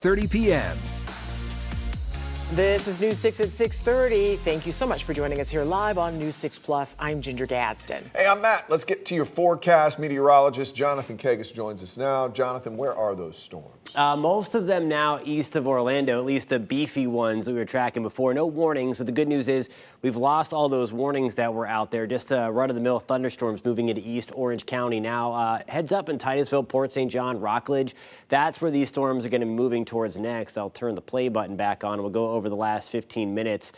30 p.m. This is News 6 at 6:30. Thank you so much for joining us here live on News 6 Plus. I'm Ginger Gadsden. Hey, I'm Matt. Let's get to your forecast. Meteorologist Jonathan Kagas joins us now. Jonathan, where are those storms? Most of them now east of Orlando, at least the beefy ones that we were tracking before. No warnings. So the good news is we've lost all those warnings that were out there. Just run-of-the-mill thunderstorms moving into East Orange County now. Heads up in Titusville, Port St. John, Rockledge. That's where these storms are going to be moving towards next. I'll turn the play button back on. We'll go over the last 15 minutes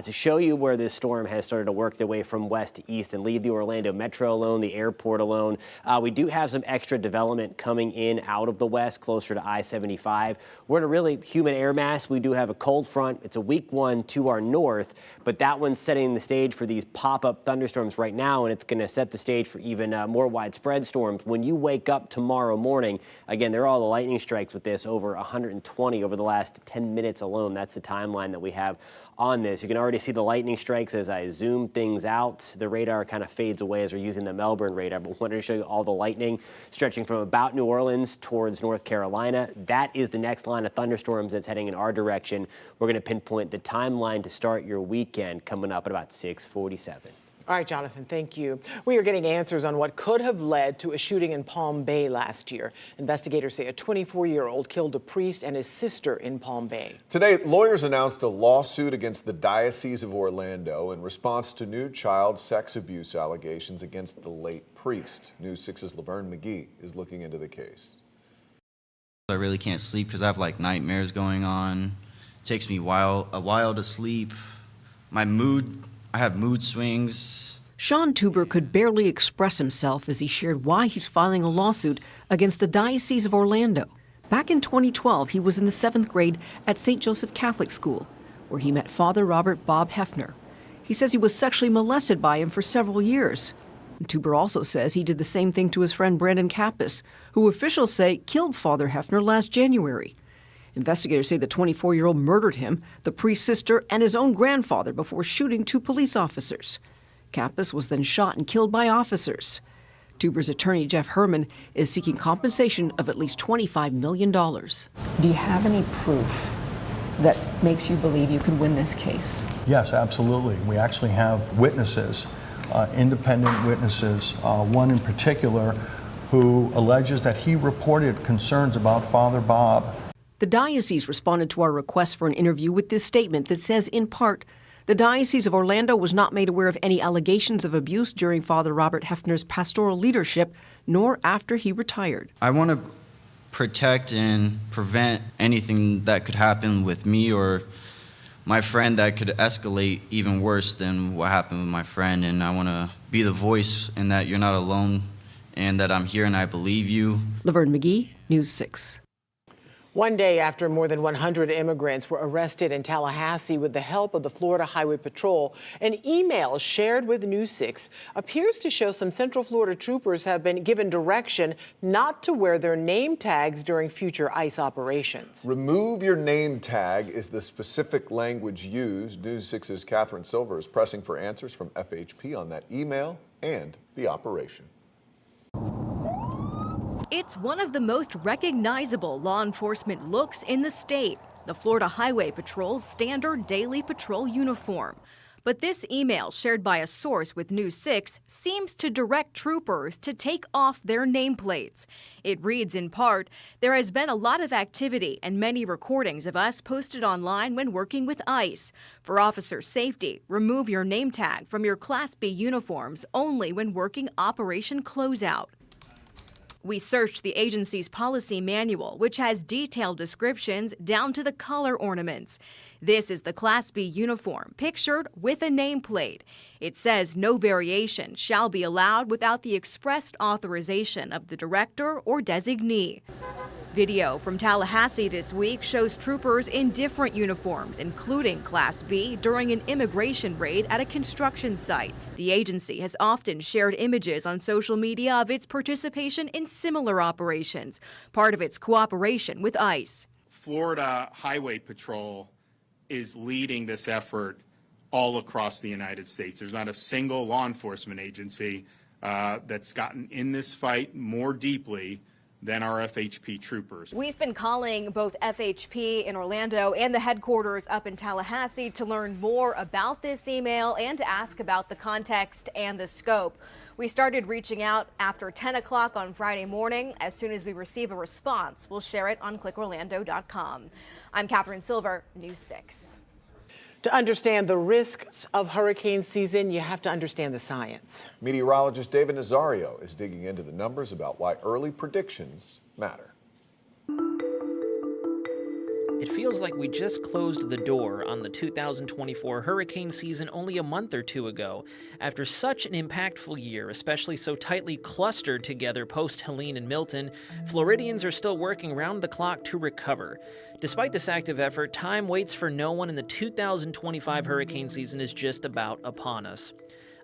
to show you where this storm has started to work their way from west to east and leave the Orlando Metro alone, the airport alone. We do have some extra development coming in out of the west, closer to I-75. We're in a really humid air mass. We do have a cold front. It's a weak one to our north, but that one's setting the stage for these pop-up thunderstorms right now, and it's going to set the stage for even more widespread storms. When you wake up tomorrow morning, again, there are all the lightning strikes with this, over 120 over the last 10 minutes alone. That's the timeline that we have on this. You can already see the lightning strikes as I zoom things out. The radar kind of fades away as we're using the Melbourne radar, but I wanted to show you all the lightning stretching from about New Orleans towards North Carolina. That is the next line of thunderstorms that's heading in our direction. We're going to pinpoint the timeline to start your weekend coming up at about 6:47. All right, Jonathan, thank you. We are getting answers on what could have led to a shooting in Palm Bay last year. Investigators say a 24-year-old killed a priest and his sister in Palm Bay. Today, lawyers announced a lawsuit against the Diocese of Orlando in response to new child sex abuse allegations against the late priest. News 6's Laverne McGee is looking into the case. I really can't sleep because I have like nightmares going on. It takes me a while to sleep. I have mood swings. Sean Tuber could barely express himself as he shared why he's filing a lawsuit against the Diocese of Orlando. Back in 2012, he was in the 7th grade at St. Joseph Catholic School, where he met Father Robert Bob Hefner. He says he was sexually molested by him for several years. And Tuber also says he did the same thing to his friend Brandon Kappas, who officials say killed Father Hefner last January. Investigators say the 24-year-old murdered him, the priest's sister, and his own grandfather before shooting 2 police officers. Kappas was then shot and killed by officers. Tuber's attorney, Jeff Herman, is seeking compensation of at least $25 million. Do you have any proof that makes you believe you could win this case? Yes, absolutely. We actually have witnesses, independent witnesses, one in particular who alleges that he reported concerns about Father Bob. The diocese responded to our request for an interview with this statement that says, in part, the Diocese of Orlando was not made aware of any allegations of abuse during Father Robert Hefner's pastoral leadership, nor after he retired. I want to protect and prevent anything that could happen with me or my friend that could escalate even worse than what happened with my friend. And I want to be the voice in that you're not alone and that I'm here and I believe you. Laverne McGee, News 6. One day after more than 100 immigrants were arrested in Tallahassee with the help of the Florida Highway Patrol, an email shared with News 6 appears to show some Central Florida troopers have been given direction not to wear their name tags during future ICE operations. Remove your name tag is the specific language used. News 6's Catherine Silver is pressing for answers from FHP on that email and the operation. It's one of the most recognizable law enforcement looks in the state, the Florida Highway Patrol's standard daily patrol uniform. But this email shared by a source with News 6 seems to direct troopers to take off their nameplates. It reads in part, "There has been a lot of activity and many recordings of us posted online when working with ICE. For officer safety, remove your name tag from your Class B uniforms only when working Operation Closeout." We searched the agency's policy manual, which has detailed descriptions down to the color ornaments. This is the Class B uniform, pictured with a nameplate. It says no variation shall be allowed without the expressed authorization of the director or designee. Video from Tallahassee this week shows troopers in different uniforms, including Class B, during an immigration raid at a construction site. The agency has often shared images on social media of its participation in similar operations, part of its cooperation with ICE. Florida Highway Patrol is leading this effort all across the United States. There's not a single law enforcement agency that's gotten in this fight more deeply than our FHP troopers. We've been calling both FHP in Orlando and the headquarters up in Tallahassee to learn more about this email and to ask about the context and the scope. We started reaching out after 10 o'clock on Friday morning. As soon as we receive a response, we'll share it on clickorlando.com. I'm Catherine Silver, News 6. To understand the risks of hurricane season, you have to understand the science. Meteorologist David Nazario is digging into the numbers about why early predictions matter. It feels like we just closed the door on the 2024 hurricane season only a month or two ago. After such an impactful year, especially so tightly clustered together post-Helene and Milton, Floridians are still working round the clock to recover. Despite this active effort, time waits for no one, and the 2025 hurricane season is just about upon us.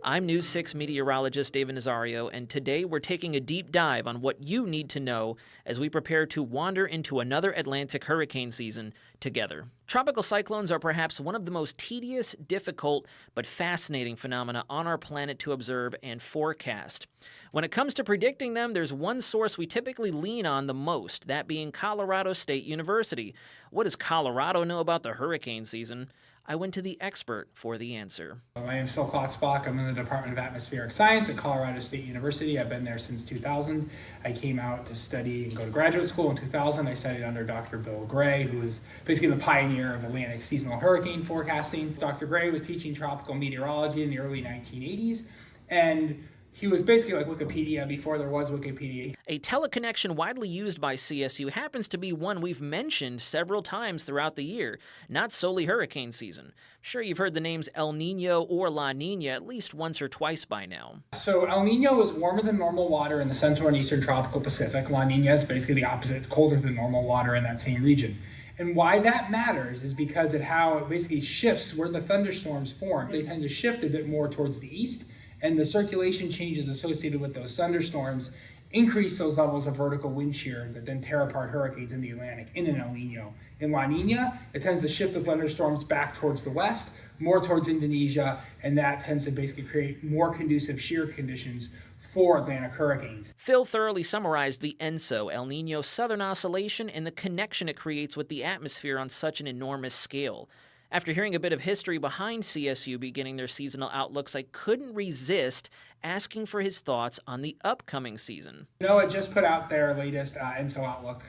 I'm News 6 meteorologist David Nazario, and today we're taking a deep dive on what you need to know as we prepare to wander into another Atlantic hurricane season together. Tropical cyclones are perhaps one of the most tedious, difficult, but fascinating phenomena on our planet to observe and forecast. When it comes to predicting them, there's one source we typically lean on the most, that being Colorado State University. What does Colorado know about the hurricane season? I went to the expert for the answer. My name is Phil Klotzbach. I'm in the Department of Atmospheric Science at Colorado State University. I've been there since 2000. I came out to study and go to graduate school in 2000. I studied under Dr. Bill Gray, who was basically the pioneer of Atlantic seasonal hurricane forecasting. Dr. Gray was teaching tropical meteorology in the early 1980s, and he was basically like Wikipedia before there was Wikipedia. A teleconnection widely used by CSU happens to be one we've mentioned several times throughout the year, not solely hurricane season. Sure, you've heard the names El Nino or La Nina at least once or twice by now. So El Nino is warmer than normal water in the central and eastern tropical Pacific. La Nina is basically the opposite, colder than normal water in that same region. And why that matters is because of how it basically shifts where the thunderstorms form. They tend to shift a bit more towards the east, and the circulation changes associated with those thunderstorms increase those levels of vertical wind shear that then tear apart hurricanes in the Atlantic in an El Nino. In La Nina, it tends to shift the thunderstorms back towards the west, more towards Indonesia, and that tends to basically create more conducive shear conditions for Atlantic hurricanes. Phil thoroughly summarized the ENSO, El Nino Southern Oscillation, and the connection it creates with the atmosphere on such an enormous scale. After hearing a bit of history behind CSU beginning their seasonal outlooks, I couldn't resist asking for his thoughts on the upcoming season. NOAA just put out their latest ENSO outlook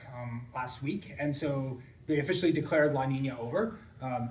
last week, and so they officially declared La Nina over.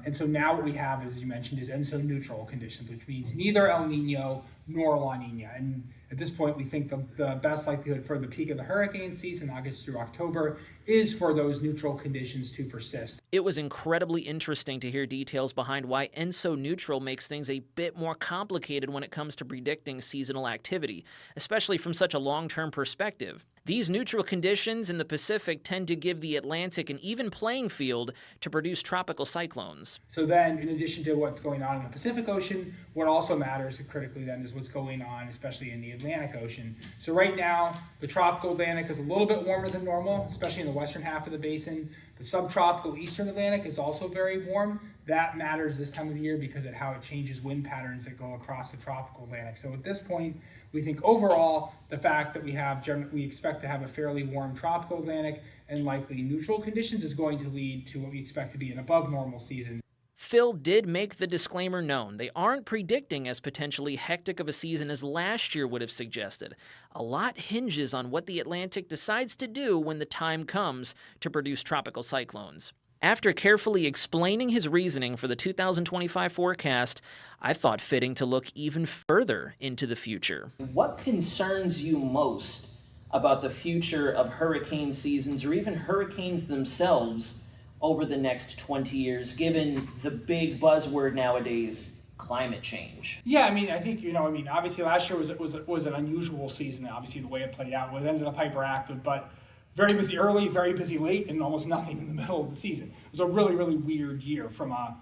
And so now what we have, as you mentioned, is ENSO neutral conditions, which means neither El Nino nor La Nina. And at this point, we think the best likelihood for the peak of the hurricane season, August through October, is for those neutral conditions to persist. It was incredibly interesting to hear details behind why ENSO neutral makes things a bit more complicated when it comes to predicting seasonal activity, especially from such a long-term perspective. These neutral conditions in the Pacific tend to give the Atlantic an even playing field to produce tropical cyclones. So then, in addition to what's going on in the Pacific Ocean, what also matters critically then is what's going on, especially in the Atlantic Ocean. So right now, the tropical Atlantic is a little bit warmer than normal, especially in the western half of the basin. The subtropical eastern Atlantic is also very warm. That matters this time of the year because of how it changes wind patterns that go across the tropical Atlantic. So at this point, we think overall, the fact that we expect to have a fairly warm tropical Atlantic and likely neutral conditions is going to lead to what we expect to be an above normal season. Phil did make the disclaimer known. They aren't predicting as potentially hectic of a season as last year would have suggested. A lot hinges on what the Atlantic decides to do when the time comes to produce tropical cyclones. After carefully explaining his reasoning for the 2025 forecast, I thought fitting to look even further into the future. What concerns you most about the future of hurricane seasons or even hurricanes themselves over the next 20 years, given the big buzzword nowadays, climate change? Yeah, I think, obviously last year was an unusual season. Obviously the way it played out was ended up hyperactive, but very busy early, very busy late, and almost nothing in the middle of the season. It was a really, really weird year from a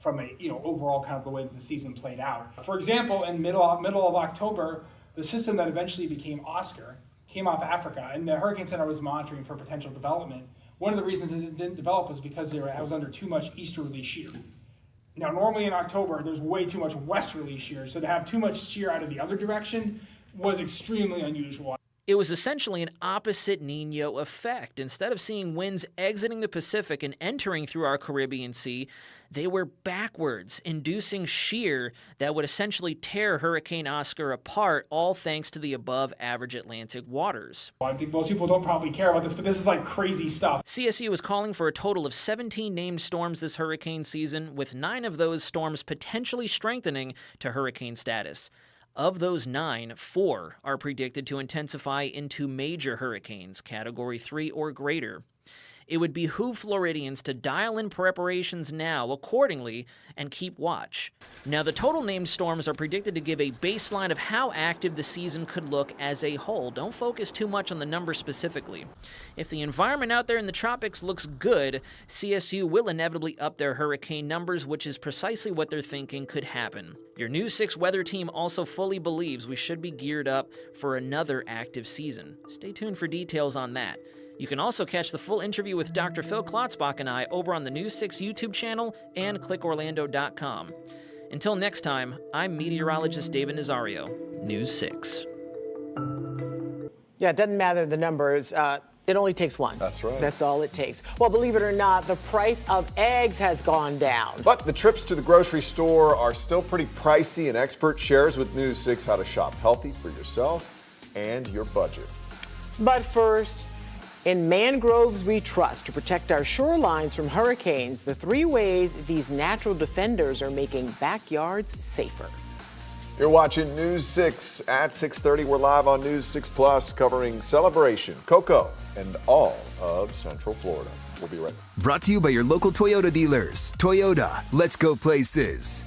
overall kind of the way that the season played out. For example, in middle of October, the system that eventually became Oscar came off Africa, and the Hurricane Center was monitoring for potential development. One of the reasons it didn't develop was because it was under too much easterly shear. Now, normally in October, there's way too much westerly shear, so to have too much shear out of the other direction was extremely unusual. It was essentially an opposite Nino effect. Instead of seeing winds exiting the Pacific and entering through our Caribbean Sea, they were backwards, inducing shear that would essentially tear Hurricane Oscar apart, all thanks to the above-average Atlantic waters. I think most people don't probably care about this, but this is like crazy stuff. CSU is calling for a total of 17 named storms this hurricane season, with 9 of those storms potentially strengthening to hurricane status. Of those 9, 4 are predicted to intensify into major hurricanes, Category 3 or greater. It would behoove Floridians to dial in preparations now accordingly and keep watch. Now, the total named storms are predicted to give a baseline of how active the season could look as a whole. Don't focus too much on the number specifically. If the environment out there in the tropics looks good, CSU will inevitably up their hurricane numbers, which is precisely what they're thinking could happen. Your News 6 weather team also fully believes we should be geared up for another active season. Stay tuned for details on that. You can also catch the full interview with Dr. Phil Klotzbach and I over on the News 6 YouTube channel and clickorlando.com. Until next time, I'm meteorologist David Nazario, News 6. Yeah, it doesn't matter the numbers. It only takes one. That's right. That's all it takes. Well, believe it or not, the price of eggs has gone down. But the trips to the grocery store are still pretty pricey, and expert shares with News 6 how to shop healthy for yourself and your budget. But first, in mangroves we trust to protect our shorelines from hurricanes, the 3 ways these natural defenders are making backyards safer. You're watching News 6 at 6:30. We're live on News 6 Plus covering Celebration, Cocoa, and all of Central Florida. We'll be right back. Brought to you by your local Toyota dealers. Toyota, let's go places.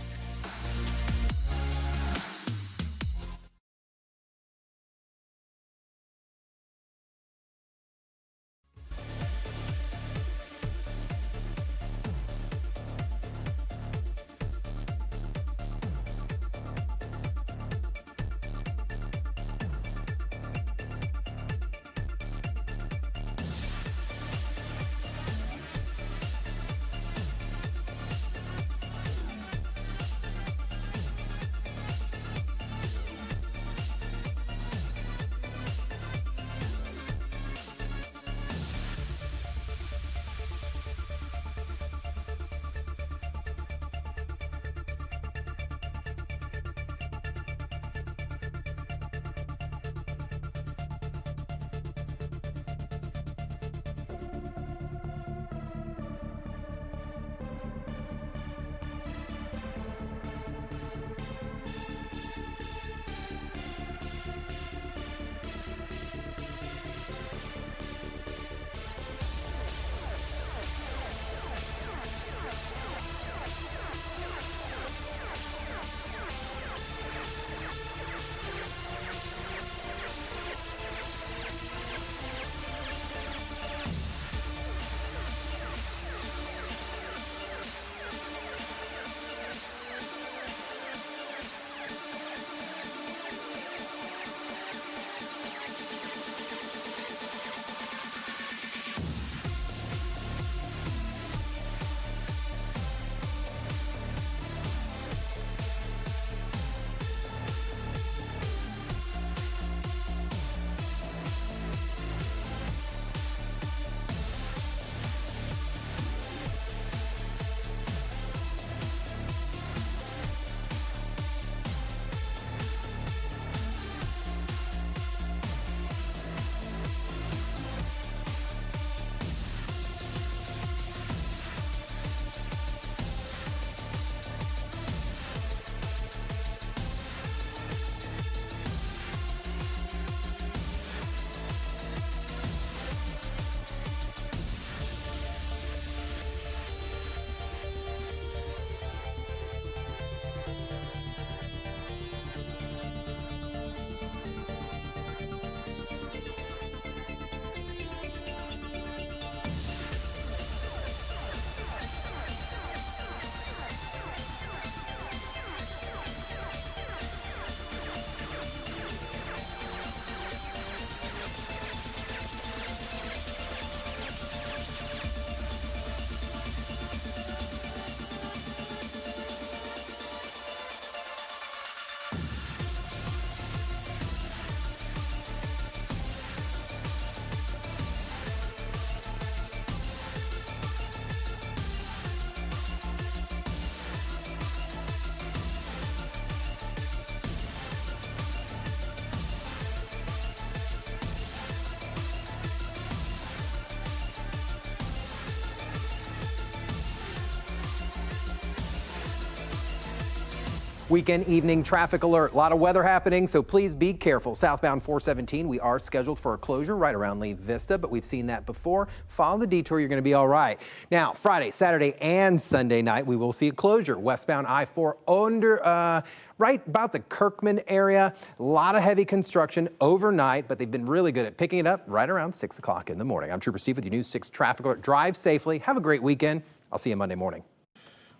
Weekend evening traffic alert. A lot of weather happening, so please be careful. Southbound 417, we are scheduled for a closure right around Lee Vista, but we've seen that before. Follow the detour, you're going to be all right. Now, Friday, Saturday, and Sunday night, we will see a closure. Westbound I-4 under right about the Kirkman area. A lot of heavy construction overnight, but they've been really good at picking it up right around 6 o'clock in the morning. I'm Trooper Steve with your News 6 traffic alert. Drive safely. Have a great weekend. I'll see you Monday morning.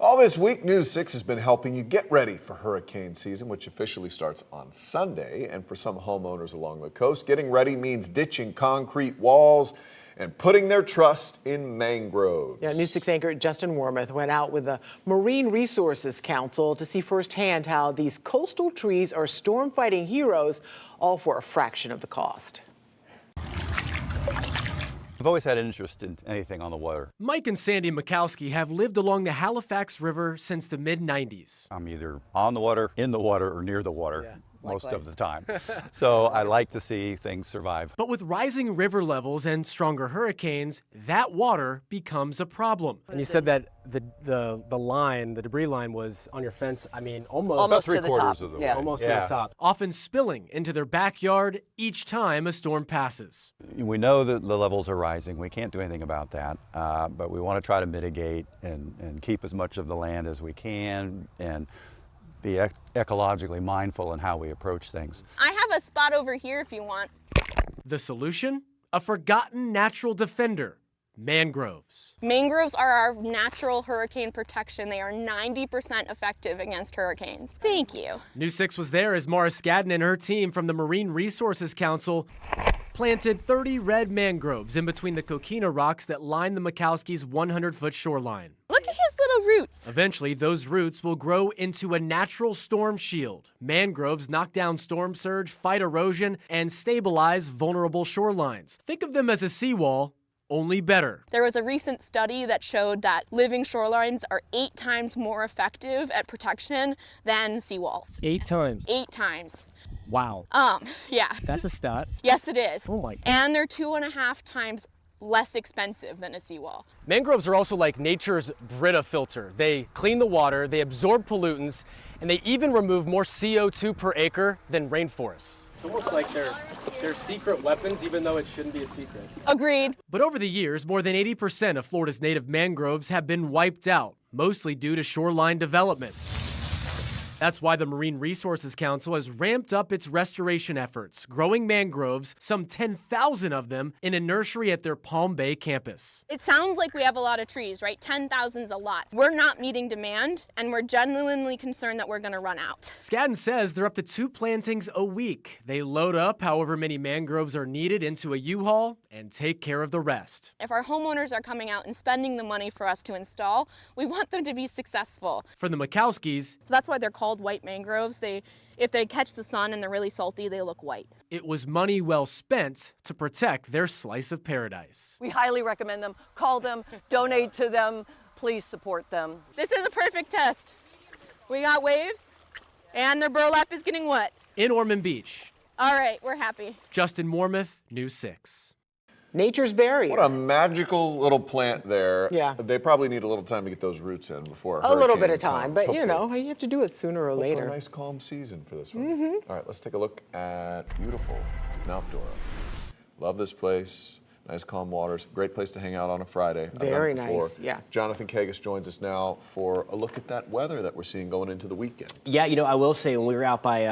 All this week, News 6 has been helping you get ready for hurricane season, which officially starts on Sunday. And for some homeowners along the coast, getting ready means ditching concrete walls and putting their trust in mangroves. Yeah, News 6 anchor Justin Wormuth went out with the Marine Resources Council to see firsthand how these coastal trees are storm-fighting heroes, all for a fraction of the cost. I've always had an interest in anything on the water. Mike and Sandy Mikowski have lived along the Halifax River since the mid-90s. I'm either on the water, in the water, or near the water most of the time. So I like to see things survive. But with rising river levels and stronger hurricanes, that water becomes a problem. And you said that the line, the debris line was on your fence, I mean, almost about 3/4 of the way. Almost to the top. Often spilling into their backyard each time a storm passes. We know that the levels are rising. We can't do anything about that, but we want to try to mitigate and keep as much of the land as we can and be ecologically mindful in how we approach things. I have a spot over here if you want. The solution? A forgotten natural defender, mangroves. Mangroves are our natural hurricane protection. They are 90% effective against hurricanes. Thank you. News 6 was there as Mara Skadden and her team from the Marine Resources Council planted 30 red mangroves in between the coquina rocks that line the Mikowski's 100-foot shoreline. Look at his little roots. Eventually, those roots will grow into a natural storm shield. Mangroves knock down storm surge, fight erosion, and stabilize vulnerable shorelines. Think of them as a seawall, only better. There was a recent study that showed that living shorelines are 8 times more effective at protection than seawalls. 8 times? 8 times. Wow. Yeah. That's a stat. Yes, it is. Oh my God. And they're 2.5 times less expensive than a seawall. Mangroves are also like nature's Brita filter. They clean the water, they absorb pollutants, and they even remove more CO2 per acre than rainforests. It's almost like they're secret weapons, even though it shouldn't be a secret. Agreed. But over the years, more than 80% of Florida's native mangroves have been wiped out, mostly due to shoreline development. That's why the Marine Resources Council has ramped up its restoration efforts, growing mangroves, some 10,000 of them, in a nursery at their Palm Bay campus. It sounds like we have a lot of trees, right? 10,000 is a lot. We're not meeting demand, and we're genuinely concerned that we're going to run out. Skadden says they're up to 2 plantings a week. They load up however many mangroves are needed into a U-Haul and take care of the rest. If our homeowners are coming out and spending the money for us to install, we want them to be successful. For the Mikowskis, so that's why they're called white mangroves. If they catch the sun and they're really salty, they look white. It was money well spent to protect their slice of paradise. We highly recommend them. Call them, donate to them, please support them. This is a perfect test. We got waves and their burlap is getting wet. In Ormond Beach. All right, we're happy. Justin Wormuth, News 6. Nature's barrier. What a magical little plant there. Yeah. They probably need a little time to get those roots in before a little bit of hurricane time, comes. but you know, you have to do it sooner or Hope for later. a nice calm season for this one. All right, let's take a look at beautiful Mount Dora. Love this place. Nice calm waters. Great place to hang out on a Friday. Very I've done it before. nice, yeah. Jonathan Kagas joins us now for a look at that weather that we're seeing going into the weekend. Yeah, you know, I will say when we were out by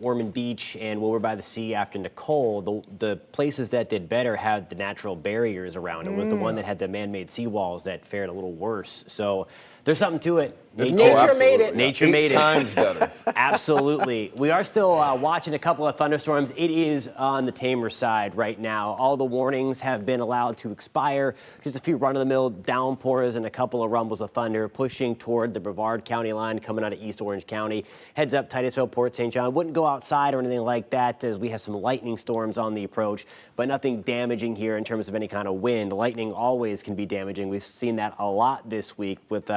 Ormond Beach and when we were by the sea after Nicole, the places that did better had the natural barriers around. It was the one that had the man-made seawalls that fared a little worse. So there's something to it. Nature made it. Nature made it. 8 times better. Absolutely. We are still watching a couple of thunderstorms. It is on the tamer side right now. All the warnings have been allowed to expire. Just a few run-of-the-mill downpours and a couple of rumbles of thunder pushing toward the Brevard County line coming out of East Orange County. Heads up Titusville, Port St. John. Wouldn't go outside or anything like that as we have some lightning storms on the approach, but nothing damaging here in terms of any kind of wind. Lightning always can be damaging. We've seen that a lot this week with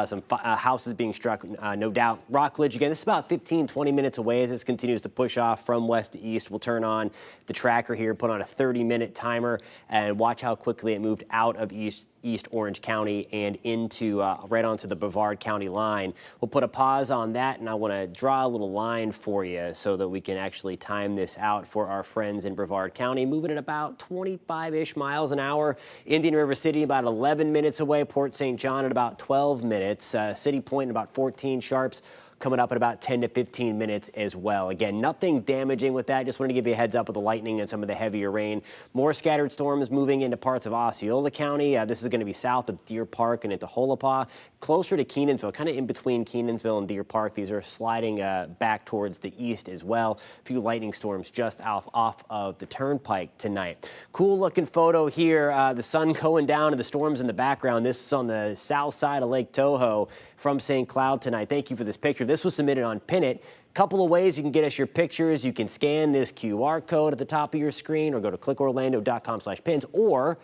some houses being struck, no doubt. Rockledge, again, this is about 15-20 minutes away as this continues to push off from west to east. We'll turn on the tracker here, put on a 30-minute timer and watch how quickly it moved out of East Orange County and into right onto the Brevard County line. We'll put a pause on that, and I want to draw a little line for you so that we can actually time this out for our friends in Brevard County, moving at about 25-ish miles an hour. Indian River City about 11 minutes away, Port St. John at about 12 minutes, City Point at about 14 sharps, coming up in about 10 to 15 minutes as well. Again, nothing damaging with that. Just wanted to give you a heads up with the lightning and some of the heavier rain. More scattered storms moving into parts of Osceola County. This is going to be south of Deer Park and into Holopah, closer to Kenansville, kind of in between Kenansville and Deer Park. These are sliding back towards the east as well. A few lightning storms just off of the turnpike tonight. Cool looking photo here. The sun going down and the storms in the background. This is on the south side of Lake Toho from St. Cloud tonight. Thank you for this picture. This was submitted on Pin It. Couple of ways you can get us your pictures. You can scan this QR code at the top of your screen or go to clickorlando.com/pins, or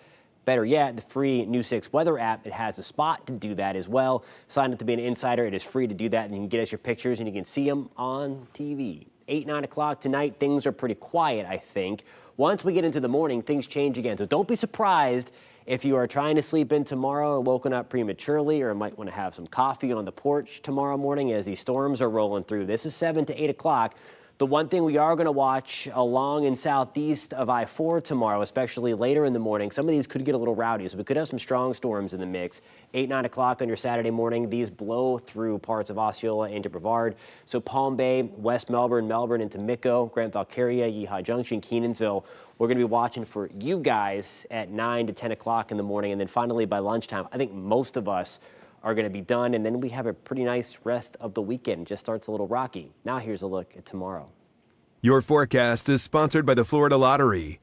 better yet, the free News 6 weather app. It has a spot to do that as well. Sign up to be an insider. It is free to do that, and you can get us your pictures and you can see them on TV. 8, 9 o'clock tonight, things are pretty quiet, I think. Once we get into the morning, things change again. So don't be surprised if you are trying to sleep in tomorrow and woken up prematurely, or might want to have some coffee on the porch tomorrow morning as these storms are rolling through. This is 7 to 8 o'clock. The one thing we are going to watch along in southeast of I-4 tomorrow, especially later in the morning, some of these could get a little rowdy, so we could have some strong storms in the mix. 8, 9 o'clock on your Saturday morning, these blow through parts of Osceola into Brevard. So Palm Bay, West Melbourne, Melbourne into Mico, Grant Valkyria, Yeehaw Junction, Kenansville. We're going to be watching for you guys at 9 to 10 o'clock in the morning. And then finally by lunchtime, I think most of us are going to be done, and then we have a pretty nice rest of the weekend. It just starts a little rocky. Now here's a look at tomorrow. Your forecast is sponsored by the Florida Lottery.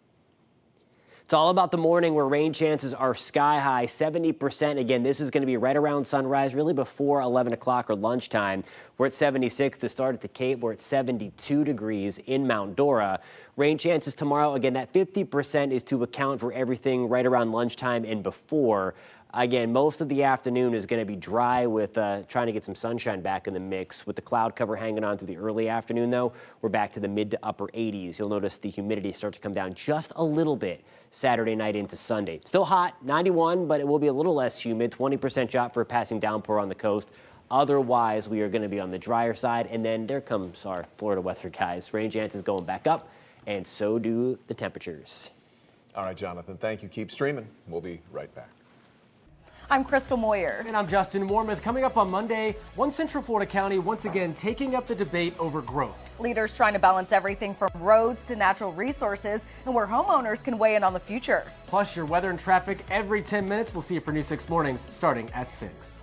It's all about the morning, where rain chances are sky high, 70%. Again, this is going to be right around sunrise, really before 11 o'clock or lunchtime. We're at 76 to start at the Cape. We're at 72 degrees in Mount Dora. Rain chances tomorrow, again, that 50% is to account for everything right around lunchtime and before. Again, most of the afternoon is going to be dry with trying to get some sunshine back in the mix. With the cloud cover hanging on through the early afternoon, though, we're back to the mid to upper 80s. You'll notice the humidity start to come down just a little bit Saturday night into Sunday. Still hot, 91, but it will be a little less humid, 20% shot for a passing downpour on the coast. Otherwise, we are going to be on the drier side. And then there comes our Florida weather guys. Rain chances going back up, and so do the temperatures. All right, Jonathan, thank you. Keep streaming. We'll be right back. I'm Crystal Moyer. And I'm Justin Warmoth. Coming up on Monday, one Central Florida county once again taking up the debate over growth. Leaders trying to balance everything from roads to natural resources, and where homeowners can weigh in on the future. Plus your weather and traffic every 10 minutes. We'll see you for News 6 Mornings starting at 6.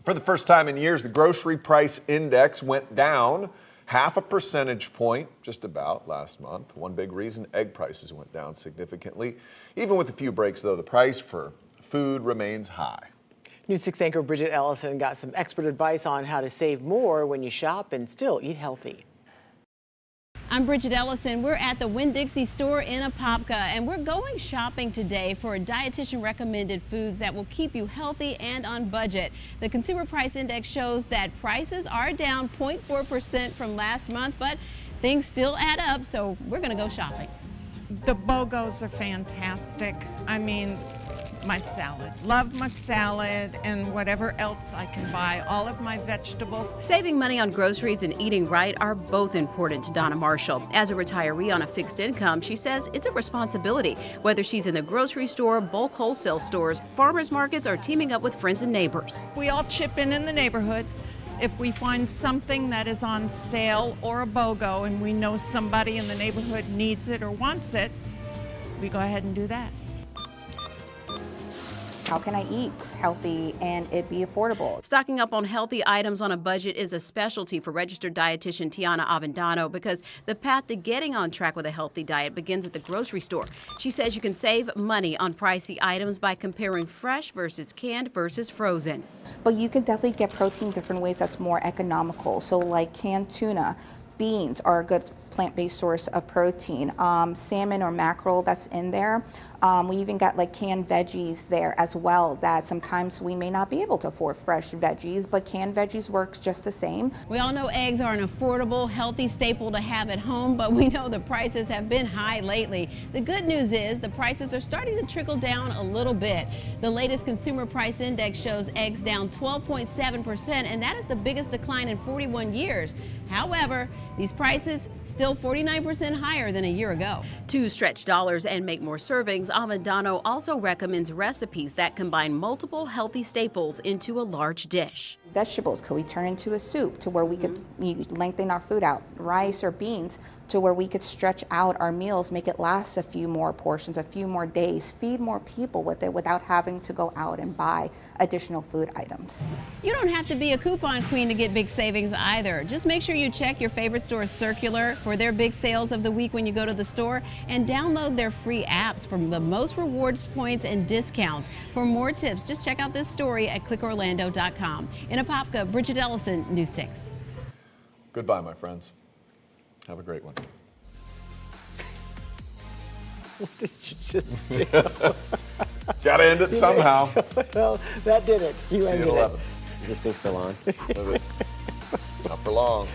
For the first time in years, the grocery price index went down 0.5 percentage point, just about, last month. One big reason, egg prices went down significantly. Even with a few breaks, though, the price for food remains high. News 6 anchor Bridget Ellison got some expert advice on how to save more when you shop and still eat healthy. I'm Bridget Ellison. We're at the Winn-Dixie store in Apopka, and we're going shopping today for dietitian-recommended foods that will keep you healthy and on budget. The Consumer Price Index shows that prices are down 0.4% from last month, but things still add up, so we're going to go shopping. The BOGOs are fantastic. I mean, my salad. Love my salad and whatever else I can buy, all of my vegetables. Saving money on groceries and eating right are both important to Donna Marshall. As a retiree on a fixed income, she says it's a responsibility, whether she's in the grocery store, bulk wholesale stores, farmers markets, or teaming up with friends and neighbors. We all chip in the neighborhood. If we find something that is on sale or a BOGO and we know somebody in the neighborhood needs it or wants it, we go ahead and do that. How can I eat healthy and it be affordable? Stocking up on healthy items on a budget is a specialty for registered dietitian Tiana Avendano because the path to getting on track with a healthy diet begins at the grocery store. She says you can save money on pricey items by comparing fresh versus canned versus frozen. But you can definitely get protein different ways that's more economical. So like canned tuna, beans are a good plant-based source of protein. Salmon or mackerel that's in there. We even got like canned veggies there as well that sometimes we may not be able to afford fresh veggies, but canned veggies works just the same. We all know eggs are an affordable, healthy staple to have at home, but we know the prices have been high lately. The good news is the prices are starting to trickle down a little bit. The latest Consumer Price Index shows eggs down 12.7%, and that is the biggest decline in 41 years. However, these prices still 49% higher than a year ago. To stretch dollars and make more servings, Avendano also recommends recipes that combine multiple healthy staples into a large dish. Vegetables, could we turn into a soup to where we could lengthen our food out? Rice or beans to where we could stretch out our meals, make it last a few more portions, a few more days, feed more people with it without having to go out and buy additional food items. You don't have to be a coupon queen to get big savings either. Just make sure you check your favorite store's circular for their big sales of the week when you go to the store, and download their free apps for the most rewards points and discounts. For more tips, just check out this story at clickorlando.com. In Apopka, Bridget Ellison, News 6. Goodbye, my friends. Have a great one. What did you just do? Gotta end it somehow. Well, that did it. You See you ended at 11. it. Is this thing still on? Not for long.